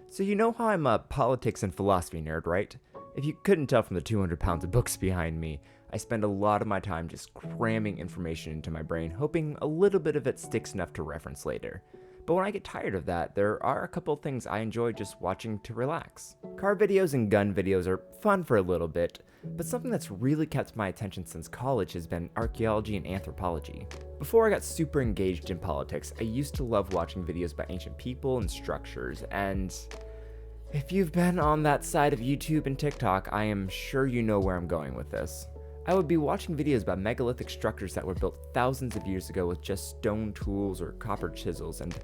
So you know how I'm a politics and philosophy nerd, right? If you couldn't tell from the 200 pounds of books behind me, I spend a lot of my time just cramming information into my brain, hoping a little bit of it sticks enough to reference later. But when I get tired of that, there are a couple things I enjoy just watching to relax. Car videos and gun videos are fun for a little bit, but something that's really kept my attention since college has been archaeology and anthropology. Before I got super engaged in politics, I used to love watching videos about ancient people and structures, and if you've been on that side of YouTube and TikTok, I am sure you know where I'm going with this. I would be watching videos about megalithic structures that were built thousands of years ago with just stone tools or copper chisels, and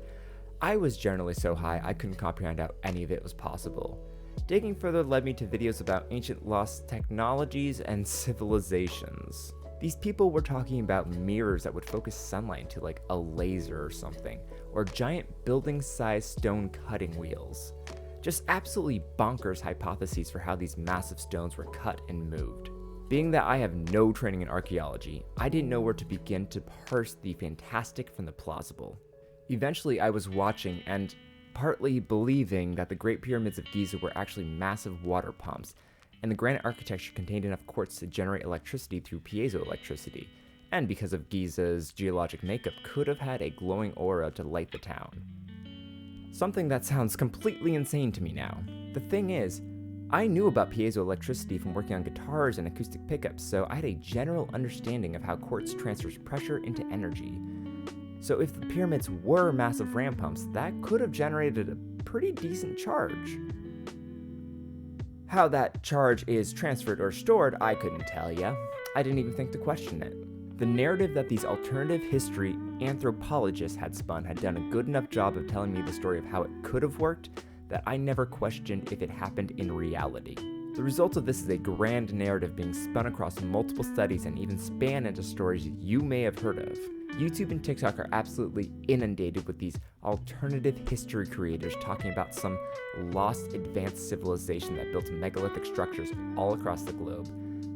I was generally so high I couldn't comprehend how any of it was possible. Digging further led me to videos about ancient lost technologies and civilizations. These people were talking about mirrors that would focus sunlight into like a laser or something, or giant building-sized stone cutting wheels. Just absolutely bonkers hypotheses for how these massive stones were cut and moved. Being that I have no training in archaeology, I didn't know where to begin to parse the fantastic from the plausible. Eventually, I was watching and partly believing that the Great Pyramids of Giza were actually massive water pumps, and the granite architecture contained enough quartz to generate electricity through piezoelectricity, and because of Giza's geologic makeup, could have had a glowing aura to light the town. Something that sounds completely insane to me now. The thing is, I knew about piezoelectricity from working on guitars and acoustic pickups, so I had a general understanding of how quartz transfers pressure into energy. So if the pyramids were massive ram pumps, that could have generated a pretty decent charge. How that charge is transferred or stored, I couldn't tell ya. I didn't even think to question it. The narrative that these alternative history anthropologists had spun had done a good enough job of telling me the story of how it could have worked that I never questioned if it happened in reality. The result of this is a grand narrative being spun across multiple studies and even span into stories you may have heard of. YouTube and TikTok are absolutely inundated with these alternative history creators talking about some lost advanced civilization that built megalithic structures all across the globe,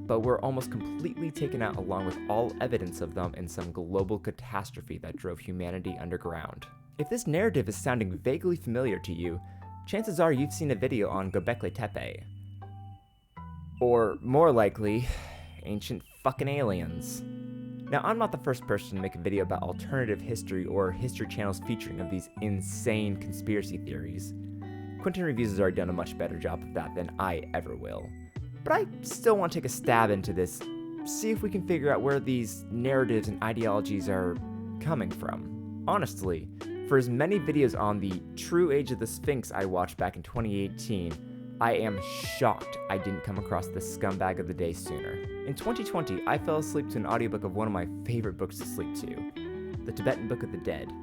but were almost completely taken out along with all evidence of them in some global catastrophe that drove humanity underground. If this narrative is sounding vaguely familiar to you, chances are you've seen a video on Göbekli Tepe. Or, more likely, ancient fucking aliens. Now, I'm not the first person to make a video about alternative history or history channels featuring of these insane conspiracy theories. Quentin Reviews has already done a much better job of that than I ever will. But I still want to take a stab into this, see if we can figure out where these narratives and ideologies are coming from. Honestly, for as many videos on the true age of the Sphinx I watched back in 2018, I am shocked I didn't come across this scumbag of the day sooner. In 2020, I fell asleep to an audiobook of one of my favorite books to sleep to, The Tibetan Book of the Dead.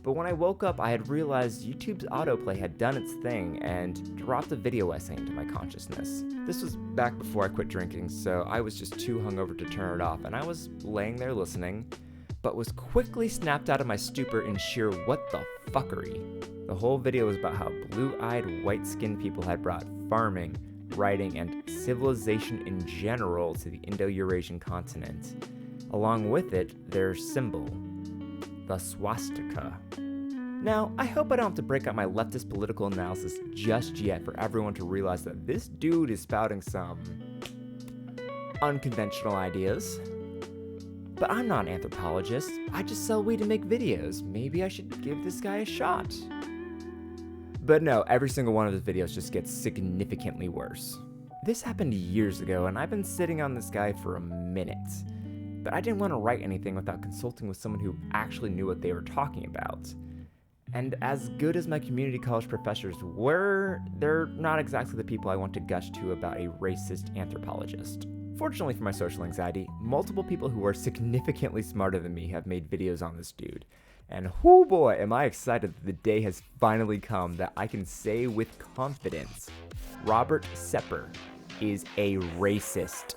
But when I woke up, I had realized YouTube's autoplay had done its thing and dropped a video essay into my consciousness. This was back before I quit drinking, so I was just too hungover to turn it off, and I was laying there listening, but was quickly snapped out of my stupor in sheer what the fuckery. The whole video was about how blue-eyed, white-skinned people had brought farming, writing, and civilization in general to the Indo-Eurasian continent. Along with it, their symbol, the swastika. Now, I hope I don't have to break out my leftist political analysis just yet for everyone to realize that this dude is spouting some unconventional ideas. But I'm not an anthropologist, I just sell weed and make videos. Maybe I should give this guy a shot. But no, every single one of his videos just gets significantly worse. This happened years ago, and I've been sitting on this guy for a minute. But I didn't want to write anything without consulting with someone who actually knew what they were talking about. And as good as my community college professors were, they're not exactly the people I want to gush to about a racist anthropologist. Fortunately for my social anxiety, multiple people who are significantly smarter than me have made videos on this dude. And whoo boy, am I excited that the day has finally come that I can say with confidence, Robert Sepper is a racist.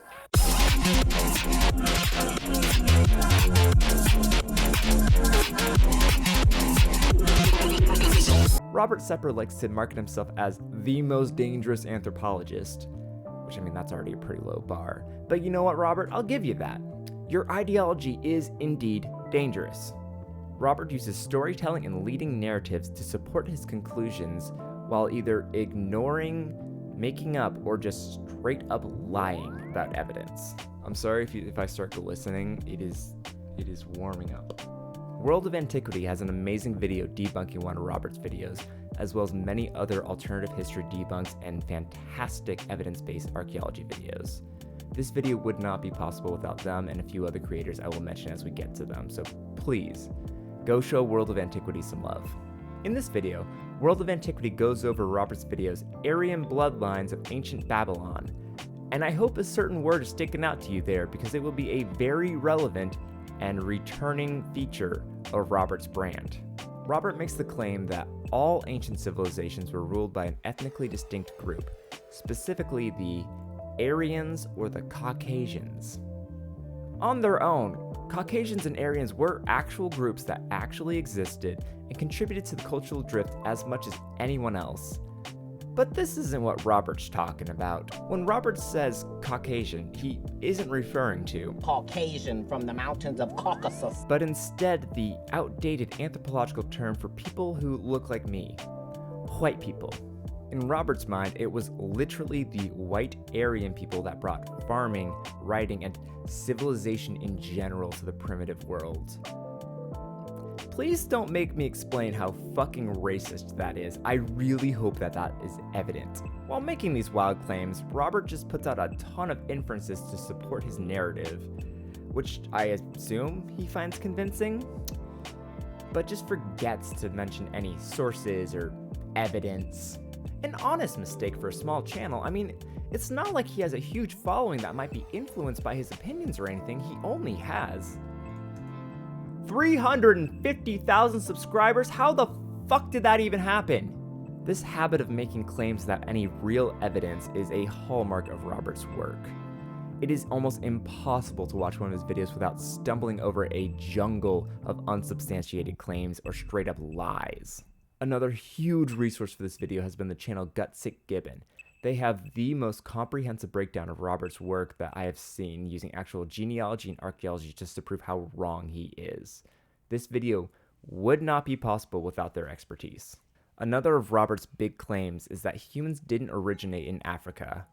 Robert Sepper likes to market himself as the most dangerous anthropologist, which I mean, that's already a pretty low bar. But you know what, Robert? I'll give you that. Your ideology is indeed dangerous. Robert uses storytelling and leading narratives to support his conclusions while either ignoring, making up, or just straight up lying about evidence. I'm sorry if I start glistening, it is warming up. World of Antiquity has an amazing video debunking one of Robert's videos, as well as many other alternative history debunks and fantastic evidence-based archaeology videos. This video would not be possible without them and a few other creators I will mention as we get to them, so please, go show World of Antiquity some love. In this video, World of Antiquity goes over Robert's video's Aryan bloodlines of ancient Babylon, and I hope a certain word is sticking out to you there because it will be a very relevant and returning feature of Robert's brand. Robert makes the claim that all ancient civilizations were ruled by an ethnically distinct group, specifically the Aryans or the Caucasians. On their own, Caucasians and Aryans were actual groups that actually existed and contributed to the cultural drift as much as anyone else. But this isn't what Robert's talking about. When Robert says Caucasian, he isn't referring to Caucasian from the mountains of Caucasus, but instead the outdated anthropological term for people who look like me, white people. In Robert's mind, it was literally the white Aryan people that brought farming, writing, and civilization in general to the primitive world. Please don't make me explain how fucking racist that is. I really hope that is evident. While making these wild claims, Robert just puts out a ton of inferences to support his narrative, which I assume he finds convincing, but just forgets to mention any sources or evidence. An honest mistake for a small channel. I mean, it's not like he has a huge following that might be influenced by his opinions or anything. He only has 350,000 subscribers? How the fuck did that even happen? This habit of making claims without any real evidence is a hallmark of Robert's work. It is almost impossible to watch one of his videos without stumbling over a jungle of unsubstantiated claims or straight up lies. Another huge resource for this video has been the channel Gutsick Gibbon. They have the most comprehensive breakdown of Robert's work that I have seen, using actual genealogy and archaeology just to prove how wrong he is. This video would not be possible without their expertise. Another of Robert's big claims is that humans didn't originate in Africa,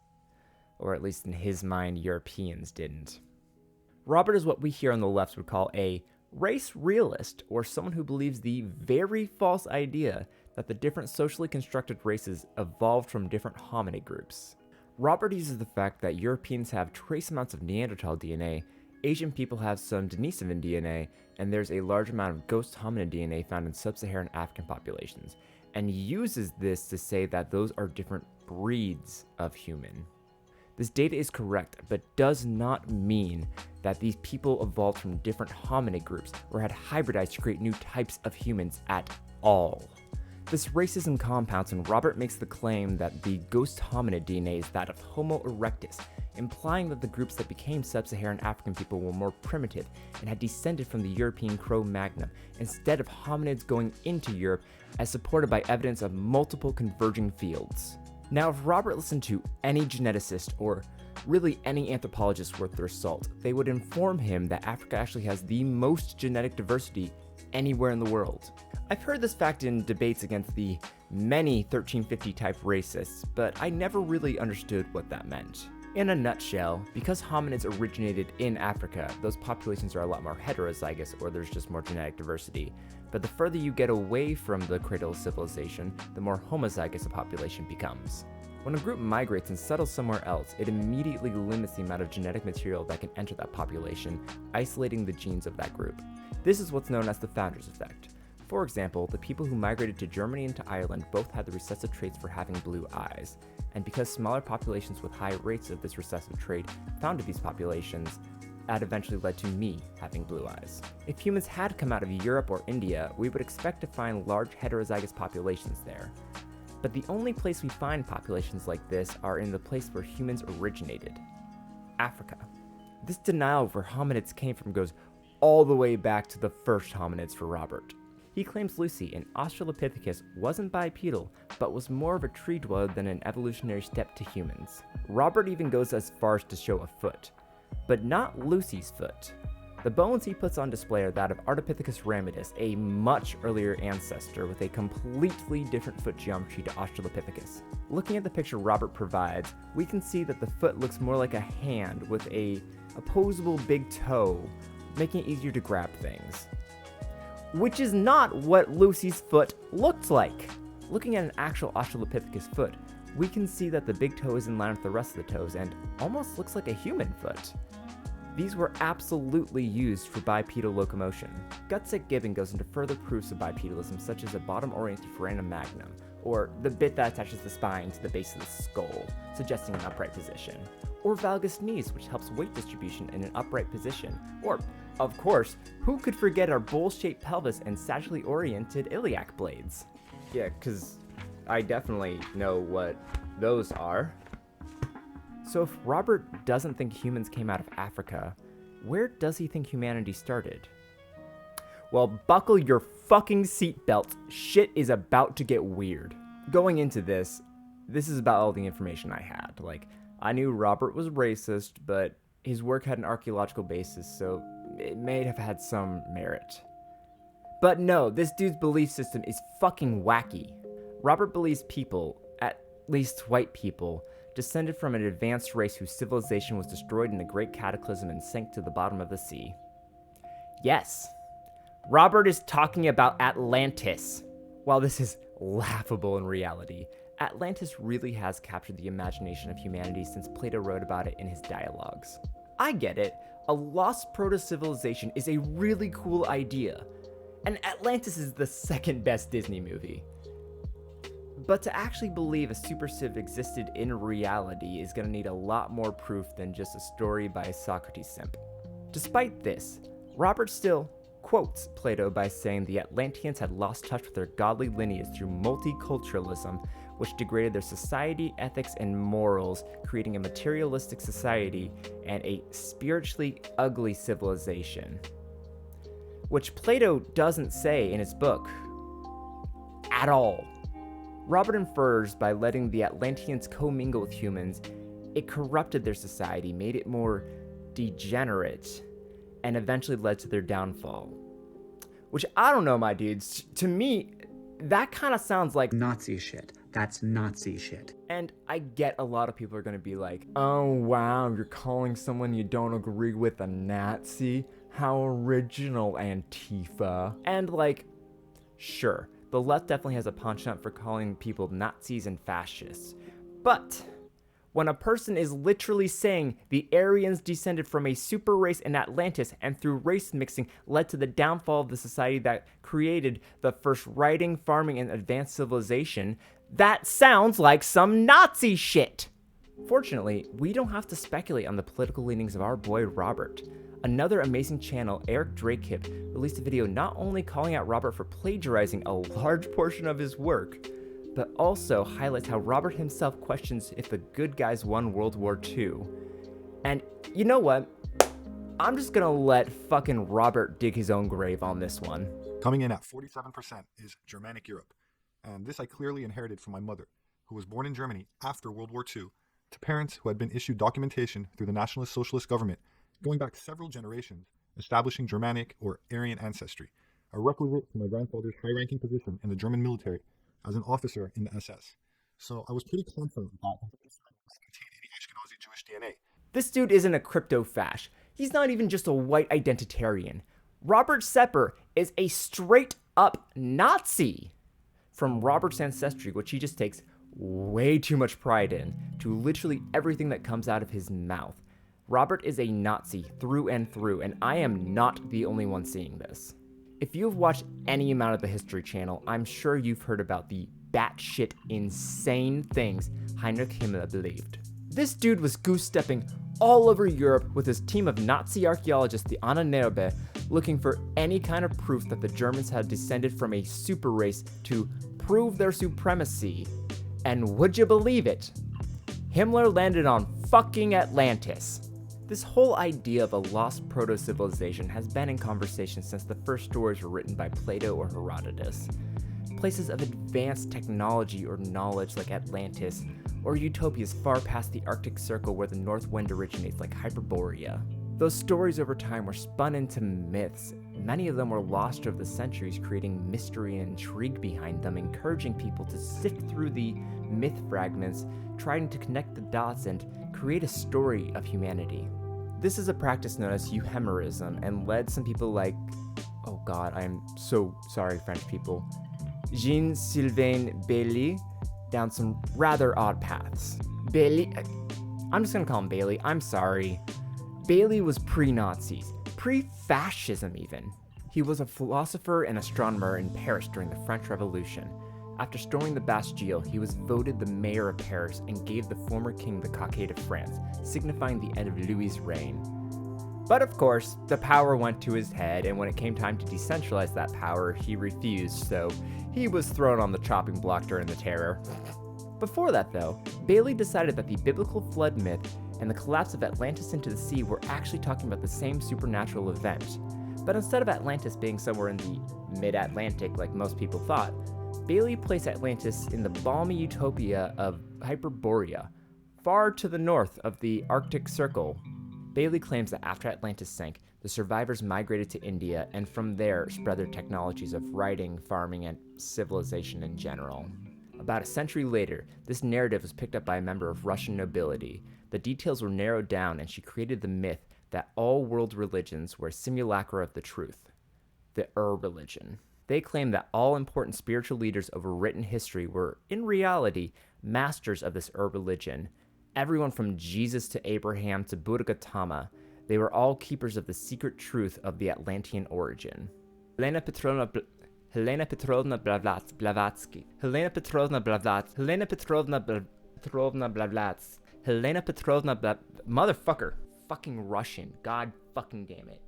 or at least in his mind, Europeans didn't. Robert is what we here on the left would call a race realist, or someone who believes the very false idea that the different socially constructed races evolved from different hominid groups. Robert uses the fact that Europeans have trace amounts of Neanderthal DNA, Asian people have some Denisovan DNA, and there's a large amount of ghost hominid DNA found in sub-Saharan African populations, and uses this to say that those are different breeds of human. This data is correct, but does not mean that these people evolved from different hominid groups or had hybridized to create new types of humans at all. This racism compounds when Robert makes the claim that the ghost hominid DNA is that of Homo erectus, implying that the groups that became sub-Saharan African people were more primitive and had descended from the European Cro-Magnon, instead of hominids going into Europe, as supported by evidence of multiple converging fields. Now, if Robert listened to any geneticist, or really any anthropologist worth their salt, they would inform him that Africa actually has the most genetic diversity anywhere in the world. I've heard this fact in debates against the many 1350 type racists, but I never really understood what that meant. In a nutshell, because hominids originated in Africa, those populations are a lot more heterozygous, or there's just more genetic diversity. But the further you get away from the cradle of civilization, the more homozygous a population becomes. When a group migrates and settles somewhere else, it immediately limits the amount of genetic material that can enter that population, isolating the genes of that group. This is what's known as the founder's effect. For example, the people who migrated to Germany and to Ireland both had the recessive traits for having blue eyes, and because smaller populations with high rates of this recessive trait founded these populations, that eventually led to me having blue eyes. If humans had come out of Europe or India, we would expect to find large heterozygous populations there. But the only place we find populations like this are in the place where humans originated, Africa. This denial of where hominids came from goes all the way back to the first hominids for Robert. He claims Lucy, an Australopithecus, wasn't bipedal, but was more of a tree dweller than an evolutionary step to humans. Robert even goes as far as to show a foot, but not Lucy's foot. The bones he puts on display are that of Ardipithecus Ramidus, a much earlier ancestor with a completely different foot geometry to Australopithecus. Looking at the picture Robert provides, we can see that the foot looks more like a hand with a opposable big toe, making it easier to grab things. Which is not what Lucy's foot looked like. Looking at an actual Australopithecus foot, we can see that the big toe is in line with the rest of the toes and almost looks like a human foot. These were absolutely used for bipedal locomotion. Gutsick Gibbon goes into further proofs of bipedalism, such as a bottom-oriented foramen magnum, or the bit that attaches the spine to the base of the skull, suggesting an upright position, or valgus knees, which helps weight distribution in an upright position, or, of course, who could forget our bowl-shaped pelvis and sagittally oriented iliac blades? Yeah, because I definitely know what those are. So if Robert doesn't think humans came out of Africa, where does he think humanity started? Well, buckle your fucking seatbelts. Shit is about to get weird. Going into this is about all the information I had. Like, I knew Robert was racist, but his work had an archaeological basis, so it may have had some merit. But no, this dude's belief system is fucking wacky. Robert believes people, at least white people, descended from an advanced race whose civilization was destroyed in a great cataclysm and sank to the bottom of the sea. Yes, Robert is talking about Atlantis. While this is laughable in reality, Atlantis really has captured the imagination of humanity since Plato wrote about it in his dialogues. I get it, a lost proto-civilization is a really cool idea, and Atlantis is the second best Disney movie. But to actually believe a super civ existed in reality is gonna need a lot more proof than just a story by a Socrates simp. Despite this, Robert still quotes Plato by saying the Atlanteans had lost touch with their godly lineage through multiculturalism, which degraded their society, ethics, and morals, creating a materialistic society and a spiritually ugly civilization. Which Plato doesn't say in his book at all. Robert infers by letting the Atlanteans commingle with humans, it corrupted their society, made it more degenerate, and eventually led to their downfall. Which, I don't know, my dudes, to me, that kind of sounds like Nazi shit. That's Nazi shit. And I get a lot of people are going to be like, oh wow, you're calling someone you don't agree with a Nazi? How original, Antifa. And like, sure, the left definitely has a penchant for calling people Nazis and fascists. But when a person is literally saying the Aryans descended from a super race in Atlantis and through race mixing led to the downfall of the society that created the first writing, farming, and advanced civilization, that sounds like some Nazi shit. Fortunately, we don't have to speculate on the political leanings of our boy Robert. Another amazing channel, Eric Drakip, released a video not only calling out Robert for plagiarizing a large portion of his work, but also highlights how Robert himself questions if the good guys won World War II. And you know what? I'm just gonna let fucking Robert dig his own grave on this one. Coming in at 47% is Germanic Europe. And this I clearly inherited from my mother, who was born in Germany after World War II, to parents who had been issued documentation through the Nationalist Socialist government going back several generations, establishing Germanic or Aryan ancestry, a requisite for my grandfather's high-ranking position in the German military as an officer in the SS. So I was pretty confident that this doesn't contain any Ashkenazi Jewish DNA. This dude isn't a crypto-fash. He's not even just a white identitarian. Robert Sepper is a straight-up Nazi. From Robert's ancestry, which he just takes way too much pride in, to literally everything that comes out of his mouth. Robert is a Nazi through and through, and I am not the only one seeing this. If you've watched any amount of the History Channel, I'm sure you've heard about the batshit insane things Heinrich Himmler believed. This dude was goose-stepping all over Europe with his team of Nazi archaeologists, the Anna Nerbe, looking for any kind of proof that the Germans had descended from a super race to prove their supremacy. And would you believe it? Himmler landed on fucking Atlantis. This whole idea of a lost proto-civilization has been in conversation since the first stories were written by Plato or Herodotus. Places of advanced technology or knowledge like Atlantis, or utopias far past the Arctic Circle where the North Wind originates like Hyperborea. Those stories over time were spun into myths. Many of them were lost over the centuries, creating mystery and intrigue behind them, encouraging people to sift through the myth fragments, trying to connect the dots and create a story of humanity. This is a practice known as euhemerism and led some people like, oh god, I am so sorry, French people, Jean-Sylvain Bailly down some rather odd paths. Bailly, I'm just gonna call him Bailly, I'm sorry. Bailly was pre-Nazis, pre-fascism even. He was a philosopher and astronomer in Paris during the French Revolution. After storming the Bastille, he was voted the mayor of Paris and gave the former king the cockade of France, signifying the end of Louis's reign. But of course, the power went to his head, and when it came time to decentralize that power, he refused, so he was thrown on the chopping block during the Terror. Before that though, Bailey decided that the biblical flood myth and the collapse of Atlantis into the sea were actually talking about the same supernatural event. But instead of Atlantis being somewhere in the mid-Atlantic like most people thought, Bailey placed Atlantis in the balmy utopia of Hyperborea, far to the north of the Arctic Circle. Bailey claims that after Atlantis sank, the survivors migrated to India and from there spread their technologies of writing, farming, and civilization in general. About a century later, this narrative was picked up by a member of Russian nobility. The details were narrowed down and she created the myth that all world religions were a simulacra of the truth, the religion. They claimed that all important spiritual leaders of written history were, in reality, masters of this religion. Everyone from Jesus to Abraham to Buddha Gautama, they were all keepers of the secret truth of the Atlantean origin. Helena Petrovna Blavatsky. Motherfucker. Fucking Russian. God fucking damn it.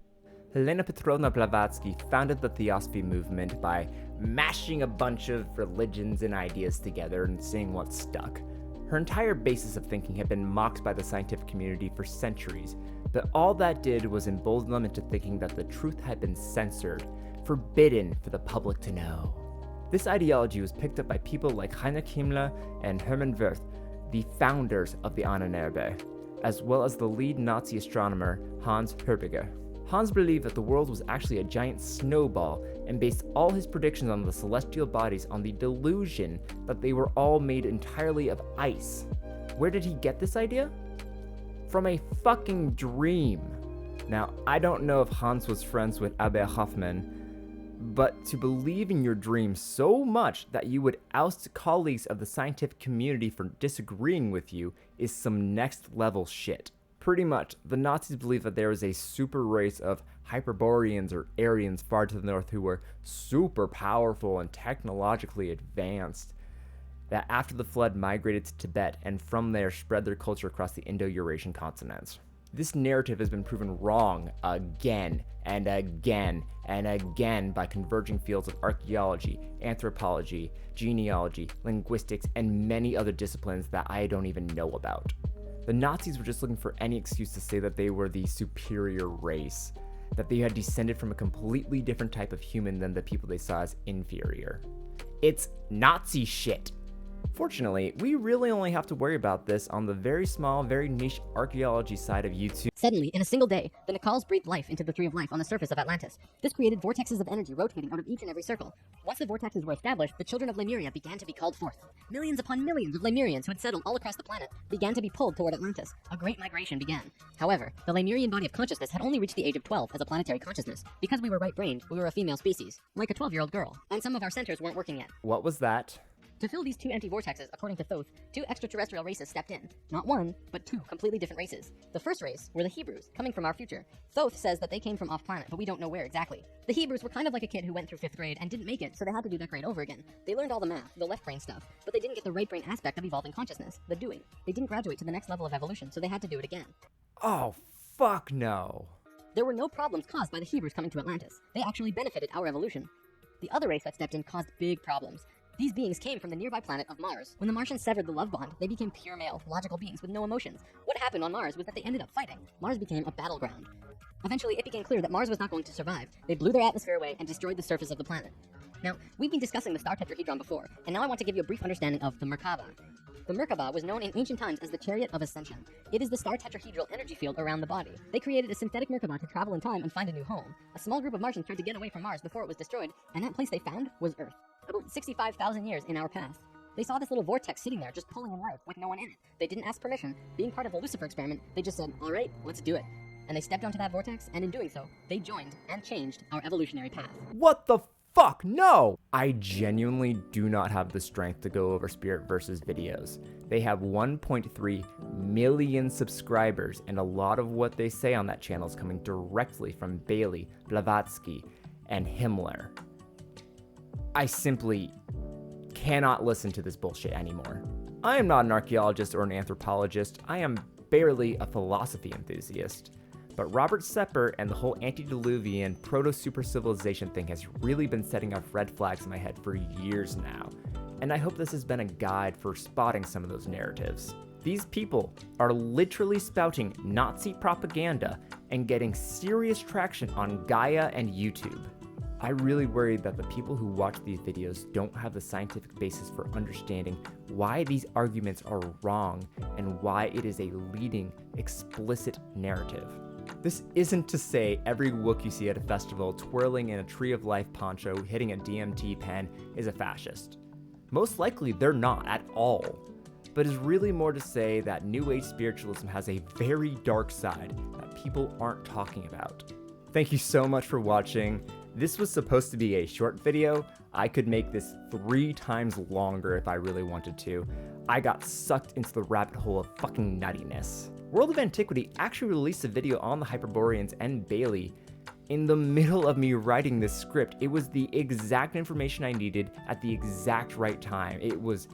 Helena Petrovna Blavatsky founded the Theosophy movement by mashing a bunch of religions and ideas together and seeing what stuck. Her entire basis of thinking had been mocked by the scientific community for centuries, but all that did was embolden them into thinking that the truth had been censored, forbidden for the public to know. This ideology was picked up by people like Heinrich Himmler and Hermann Wirth, the founders of the Ahnenerbe, as well as the lead Nazi astronomer Hans Herbiger. Hans believed that the world was actually a giant snowball and based all his predictions on the celestial bodies on the delusion that they were all made entirely of ice. Where did he get this idea? From a fucking dream. Now, I don't know if Hans was friends with Abbe Hoffman, but to believe in your dream so much that you would oust colleagues of the scientific community for disagreeing with you is some next level shit. Pretty much, the Nazis believed that there was a super race of Hyperboreans or Aryans far to the north who were super powerful and technologically advanced, that after the flood migrated to Tibet and from there spread their culture across the Indo-Eurasian continents. This narrative has been proven wrong again and again and again by converging fields of archaeology, anthropology, genealogy, linguistics, and many other disciplines that I don't even know about. The Nazis were just looking for any excuse to say that they were the superior race, that they had descended from a completely different type of human than the people they saw as inferior. It's Nazi shit. Fortunately, we really only have to worry about this on the very small, very niche archaeology side of YouTube. Suddenly, in a single day, the Nakals breathed life into the Tree of Life on the surface of Atlantis. This created vortexes of energy rotating out of each and every circle. Once the vortexes were established, the children of Lemuria began to be called forth. Millions upon millions of Lemurians who had settled all across the planet began to be pulled toward Atlantis. A great migration began. However, the Lemurian body of consciousness had only reached the age of 12 as a planetary consciousness. Because we were right-brained, we were a female species, like a 12-year-old girl, and some of our centers weren't working yet. What was that? To fill these two empty vortexes, according to Thoth, two extraterrestrial races stepped in. Not one, but two completely different races. The first race were the Hebrews, coming from our future. Thoth says that they came from off-planet, but we don't know where exactly. The Hebrews were kind of like a kid who went through 5th grade and didn't make it, so they had to do that grade over again. They learned all the math, the left brain stuff, but they didn't get the right brain aspect of evolving consciousness, the doing. They didn't graduate to the next level of evolution, so they had to do it again. Oh, fuck no. There were no problems caused by the Hebrews coming to Atlantis. They actually benefited our evolution. The other race that stepped in caused big problems. These beings came from the nearby planet of Mars. When the Martians severed the love bond, they became pure male, logical beings with no emotions. What happened on Mars was that they ended up fighting. Mars became a battleground. Eventually, it became clear that Mars was not going to survive. They blew their atmosphere away and destroyed the surface of the planet. Now, we've been discussing the star tetrahedron before, and now I want to give you a brief understanding of the Merkaba. The Merkaba was known in ancient times as the Chariot of Ascension. It is the star tetrahedral energy field around the body. They created a synthetic Merkaba to travel in time and find a new home. A small group of Martians tried to get away from Mars before it was destroyed, and that place they found was Earth. About 65,000 years in our past. They saw this little vortex sitting there just pulling in life with no one in it. They didn't ask permission. Being part of the Lucifer experiment, they just said, alright, let's do it. And they stepped onto that vortex, and in doing so, they joined and changed our evolutionary path. What the fuck? No! I genuinely do not have the strength to go over Spirit Versus videos. They have 1.3 million subscribers, and a lot of what they say on that channel is coming directly from Bailey, Blavatsky, and Himmler. I simply cannot listen to this bullshit anymore. I am not an archaeologist or an anthropologist. I am barely a philosophy enthusiast. But Robert Sepper and the whole antediluvian proto-super civilization thing has really been setting off red flags in my head for years now. And I hope this has been a guide for spotting some of those narratives. These people are literally spouting Nazi propaganda and getting serious traction on Gaia and YouTube. I really worry that the people who watch these videos don't have the scientific basis for understanding why these arguments are wrong and why it is a leading, explicit narrative. This isn't to say every Wook you see at a festival twirling in a Tree of Life poncho hitting a DMT pen is a fascist. Most likely they're not at all, but is really more to say that New Age spiritualism has a very dark side that people aren't talking about. Thank you so much for watching. This was supposed to be a short video. I could make this 3 times longer if I really wanted to. I got sucked into the rabbit hole of fucking nuttiness. World of Antiquity actually released a video on the Hyperboreans and Bailey in the middle of me writing this script. It was the exact information I needed at the exact right time. It was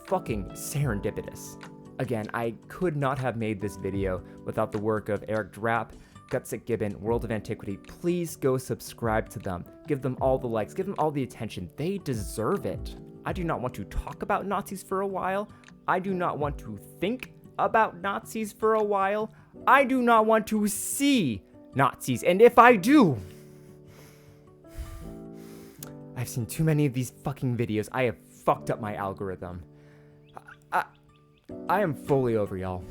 fucking serendipitous. Again, I could not have made this video without the work of Eric Drapp, Gutsick Gibbon, World of Antiquity. Please go subscribe to them. Give them all the likes. Give them all the attention. They deserve it. I do not want to talk about Nazis for a while. I do not want to think about Nazis for a while. I do not want to see Nazis. And if I do, I've seen too many of these fucking videos. I have fucked up my algorithm. I am fully over y'all.